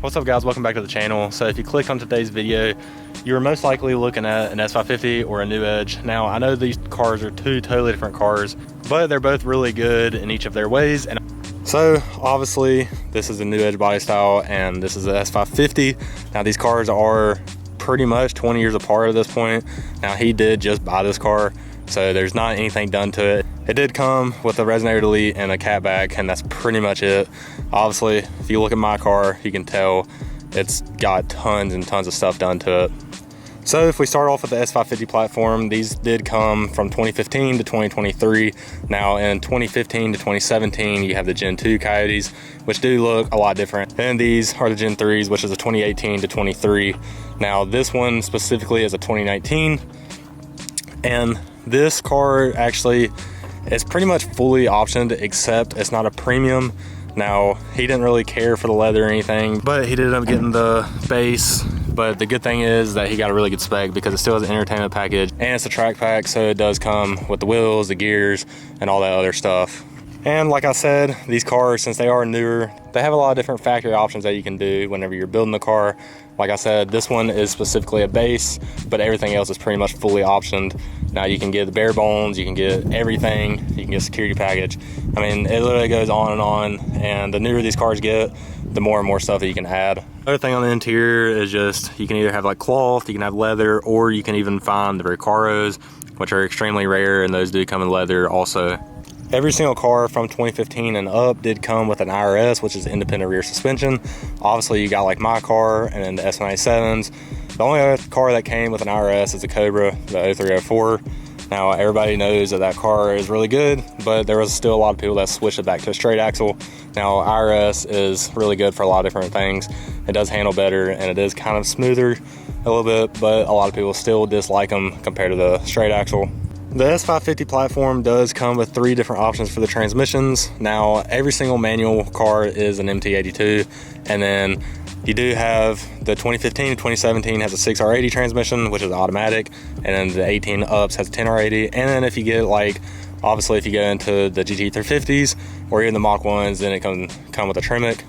What's up guys, welcome back to the channel. So if you clicked on today's video, you were most likely looking at an S550 or a New Edge. Now I know these cars are two totally different cars, but they're both really good in each of their ways. And so obviously this is a New Edge body style and this is the S550. Now these cars are pretty much 20 years apart at this point. Now he did just buy this car, so there's not anything done to it. It did come with a resonator delete and a catback, and that's pretty much it. Obviously, if you look at my car, you can tell it's got tons and tons of stuff done to it. So if we start off with the S550 platform, these did come from 2015 to 2023. Now in 2015 to 2017, you have the Gen 2 Coyotes, which do look a lot different. And these are the Gen 3s, which is a 2018 to 23. Now this one specifically is a 2019. And this car actually is pretty much fully optioned, except it's not a premium. Now, he didn't really care for the leather or anything, but he did end up getting the base. But the good thing is that he got a really good spec because it still has an entertainment package and it's a track pack, so it does come with the wheels, the gears, and all that other stuff. And like I said, these cars, since they are newer, they have a lot of different factory options that you can do whenever you're building the car. Like I said, this one is specifically a base, but everything else is pretty much fully optioned. Now you can get the bare bones, you can get everything, you can get a security package. I mean, it literally goes on, and the newer these cars get, the more and more stuff that you can add. Other thing on the interior is just, you can either have like cloth, you can have leather, or you can even find the Recaros, which are extremely rare, and those do come in leather also. Every single car from 2015 and up did come with an IRS, which is independent rear suspension. Obviously you got like my car and then the S97s. The only other car that came with an IRS is the Cobra, the 0304. Now everybody knows that that car is really good, but there was still a lot of people that switched it back to a straight axle. Now IRS is really good for a lot of different things. It does handle better and it is kind of smoother a little bit, but a lot of people still dislike them compared to the straight axle. The S550 platform does come with 3 different options for the transmissions. Now, every single manual car is an MT82, and then you do have the 2015 to 2017 has a 6R80 transmission, which is automatic, and then the 18 ups has a 10R80, and then if you get like, obviously if you go into the GT350s or even the Mach 1s, then it can come with a Tremec.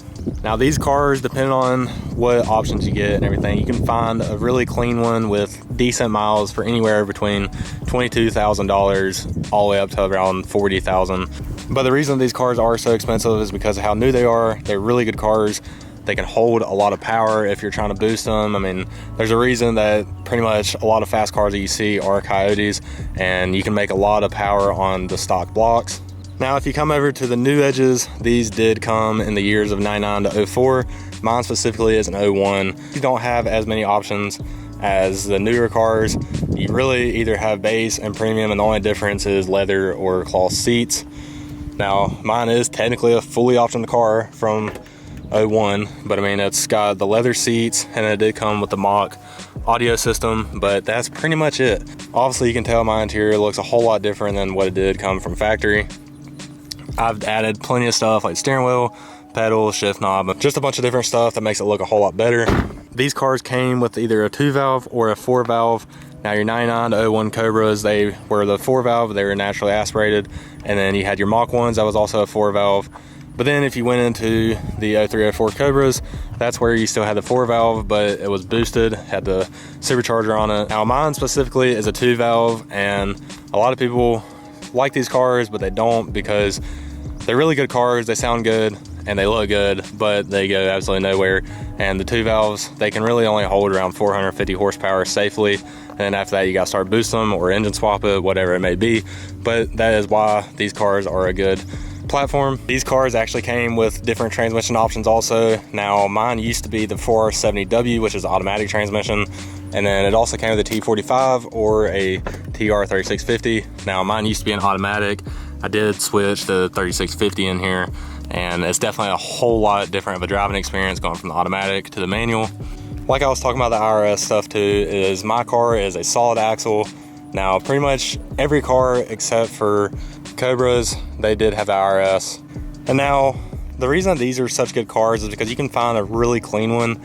Now these cars, depending on what options you get and everything, you can find a really clean one with decent miles for anywhere between $22,000 all the way up to around $40,000. But the reason these cars are so expensive is because of how new they are. They're really good cars. They can hold a lot of power if you're trying to boost them. I mean, there's a reason that pretty much a lot of fast cars that you see are Coyotes, and you can make a lot of power on the stock blocks. Now, if you come over to the New Edges, these did come in the years of 99 to 04. Mine specifically is an 01. You don't have as many options as the newer cars. You really either have base and premium, and the only difference is leather or cloth seats. Now, mine is technically a fully optioned car from 01, but I mean, it's got the leather seats and it did come with the Mach audio system, but that's pretty much it. Obviously, you can tell my interior looks a whole lot different than what it did come from factory. I've added plenty of stuff like steering wheel, pedals, shift knob, just a bunch of different stuff that makes it look a whole lot better. These cars came with either a 2-valve or a 4-valve. Now your 99 to 01 Cobras, they were the 4-valve, they were naturally aspirated. And then you had your Mach 1s, that was also a 4-valve. But then if you went into the 0304 Cobras, that's where you still had the 4-valve, but it was boosted, had the supercharger on it. Now mine specifically is a 2-valve, and a lot of people like these cars, but they don't, because they're really good cars, they sound good, and they look good, but they go absolutely nowhere. And the 2-valves, they can really only hold around 450 horsepower safely, and then after that you gotta start boosting them or engine swap it, whatever it may be. But that is why these cars are a good platform. These cars actually came with different transmission options also. Now mine used to be the 4R70W, which is automatic transmission, and then it also came with a T45 or a TR3650. Now mine used to be an automatic. I did switch the 3650 in here, and it's definitely a whole lot different of a driving experience going from the automatic to the manual. Like I was talking about the IRS stuff too, is my car is a solid axle. Now pretty much every car except for Cobras, they did have the IRS. And now the reason these are such good cars is because you can find a really clean one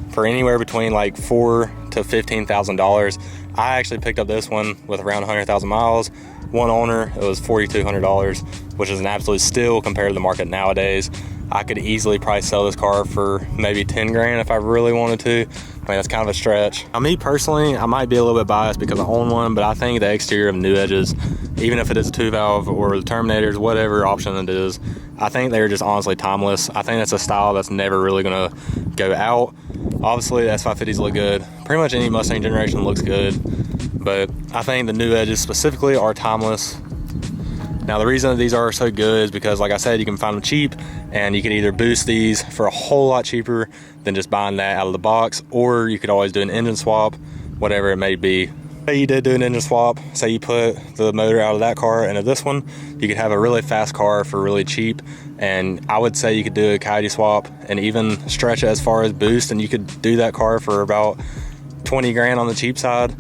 for anywhere between like $4,000 to $15,000. I actually picked up this one with around 100,000 miles. One owner, it was $4,200, which is an absolute steal compared to the market nowadays. I could easily probably sell this car for maybe 10 grand if I really wanted to. I mean, that's kind of a stretch. Now, me personally, I might be a little bit biased because I own one, but I think the exterior of New Edges, even if it is a 2-valve or the Terminators, whatever option it is, I think they're just honestly timeless. I think that's a style that's never really gonna go out. Obviously, the S550s look good. Pretty much any Mustang generation looks good, but I think the New Edges specifically are timeless. Now, the reason that these are so good is because, like I said, you can find them cheap, and you can either boost these for a whole lot cheaper than just buying that out of the box, or you could always do an engine swap, whatever it may be. Say you did do an engine swap, say you put the motor out of that car into this one, you could have a really fast car for really cheap, and I would say you could do a Coyote swap and even stretch it as far as boost, and you could do that car for about 20 grand on the cheap side,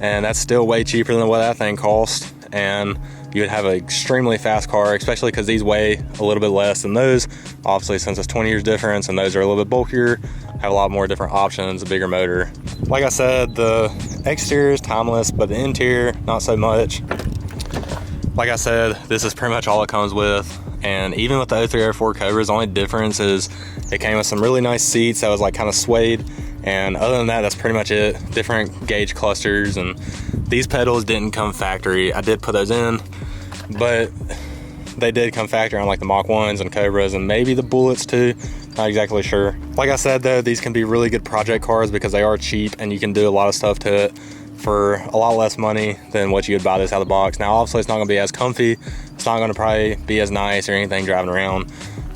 and that's still way cheaper than what that thing cost, and you would have an extremely fast car, especially because these weigh a little bit less than those. Obviously, since it's 20 years difference and those are a little bit bulkier, have a lot more different options, a bigger motor. Like I said, the exterior is timeless, but the interior, not so much. Like I said, this is pretty much all it comes with. And even with the 0304 Cobras, the only difference is it came with some really nice seats that was like kind of suede. And other than that, that's pretty much it. Different gauge clusters, and these pedals didn't come factory. I did put those in, but they did come factory on like the Mach 1s and Cobras and maybe the Bullets too. Not exactly sure. Like I said though, these can be really good project cars because they are cheap and you can do a lot of stuff to it for a lot less money than what you would buy this out of the box. Now obviously it's not gonna be as comfy, it's not gonna probably be as nice or anything driving around,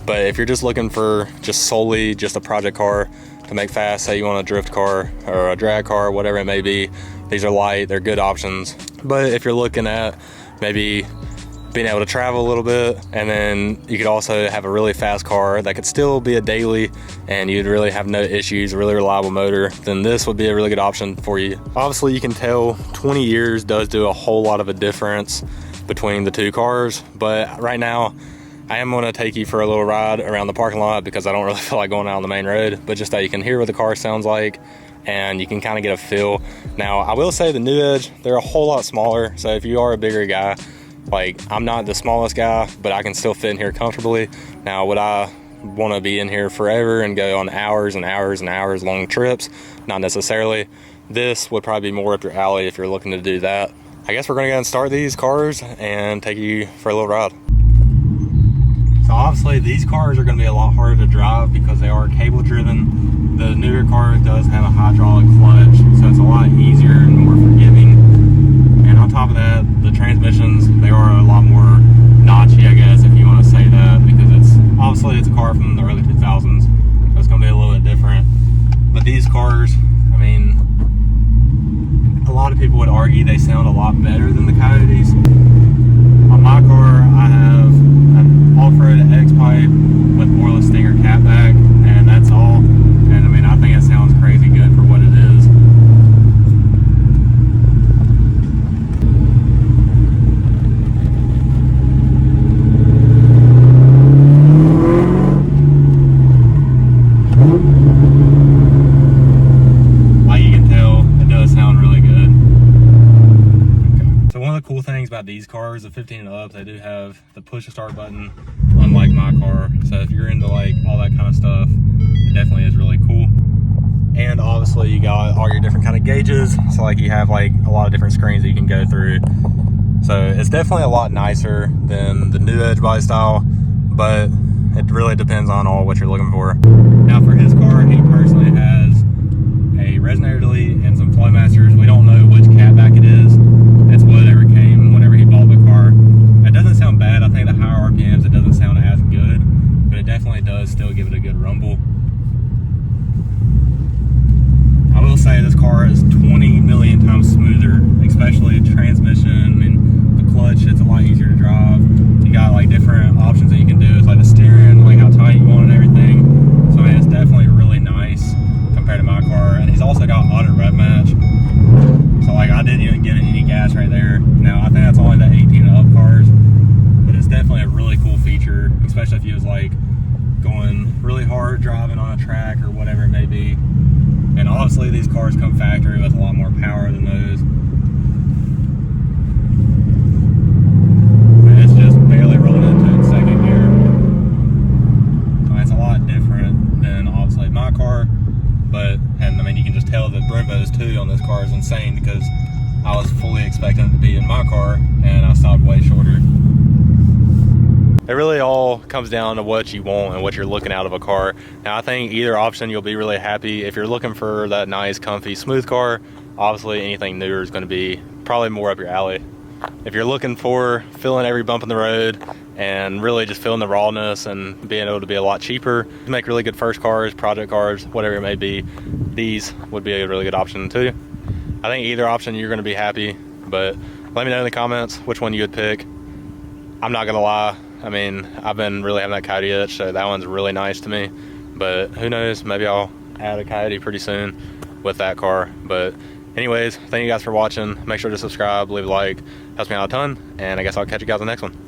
but if you're just looking for just solely just a project car to make fast, say you want a drift car or a drag car, whatever it may be, these are light, they're good options. But if you're looking at maybe being able to travel a little bit, and then you could also have a really fast car that could still be a daily and you'd really have no issues, a really reliable motor, then this would be a really good option for you. Obviously you can tell 20 years does do a whole lot of a difference between the two cars, but right now I am going to take you for a little ride around the parking lot because I don't really feel like going out on the main road, but just that you can hear what the car sounds like and you can kind of get a feel. Now I will say the New Edge, they're a whole lot smaller, so if you are a bigger guy, like I'm not the smallest guy, but I can still fit in here comfortably. Now would I want to be in here forever and go on hours and hours and hours long trips? Not necessarily. This would probably be more up your alley if you're looking to do that. I guess we're going to go and start these cars and take you for a little ride. So obviously these cars are going to be a lot harder to drive because they are cable driven. The newer car does have a hydraulic clutch, so it's a lot easier and more forgiving. And on top of that, the transmissions, they are a lot more notchy, I guess, if you want to say that, because it's a car from the early 2000s, so it's going to be a little bit different. But these cars, I mean, a lot of people would argue they sound a lot better than the Coyotes. On my car, I have an off-road X-pipe with boreless Stinger catback, and that's all. And I mean, I think it sounds crazy good for what it is. About these cars, the 15 and up, they do have the push to start button, unlike my car. So if you're into like all that kind of stuff, it definitely is really cool. And obviously you got all your different kind of gauges, so like you have like a lot of different screens that you can go through. So it's definitely a lot nicer than the New Edge body style, but it really depends on all what you're looking for. Now for his car, he personally has a resonator delete and some Flowmasters. We don't know which catback it is. It's whatever came whenever he bought the car. It doesn't sound bad. I think the higher RPMs, it doesn't sound as good, but it definitely does still give it a good rumble. I will say this car is 20 million times smoother, especially transmission. I mean, the clutch, it's a lot easier to drive. You got like different options that you can do. It's like the steering, like how tight you want and everything. So I mean, it's definitely really nice compared to my car. And he's also got auto rev match. So like I didn't even get any gas right there. Now I think that's only the 18 and up cars, but it's definitely a really cool feature, especially if you was like going really hard driving on a track or whatever it may be. And obviously these cars come factory with a lot more power than those. and I mean, you can just tell the Brembos too on this car is insane, because I was fully expecting it to be in my car and I stopped way shorter. It really all comes down to what you want and what you're looking out of a car. Now, I think either option you'll be really happy. If you're looking for that nice, comfy, smooth car, obviously anything newer is going to be probably more up your alley. If you're looking for feeling every bump in the road and really just feeling the rawness and being able to be a lot cheaper to make really good first cars, project cars, whatever it may be, these would be a really good option too. I think either option you're going to be happy, but let me know in the comments which one you would pick. I'm not going to lie, I mean, I've been really having that Coyote itch, so that one's really nice to me, but who knows, maybe I'll add a Coyote pretty soon with that car. But anyways, thank you guys for watching. Make sure to subscribe, leave a like, helps me out a ton, and I guess I'll catch you guys on the next one.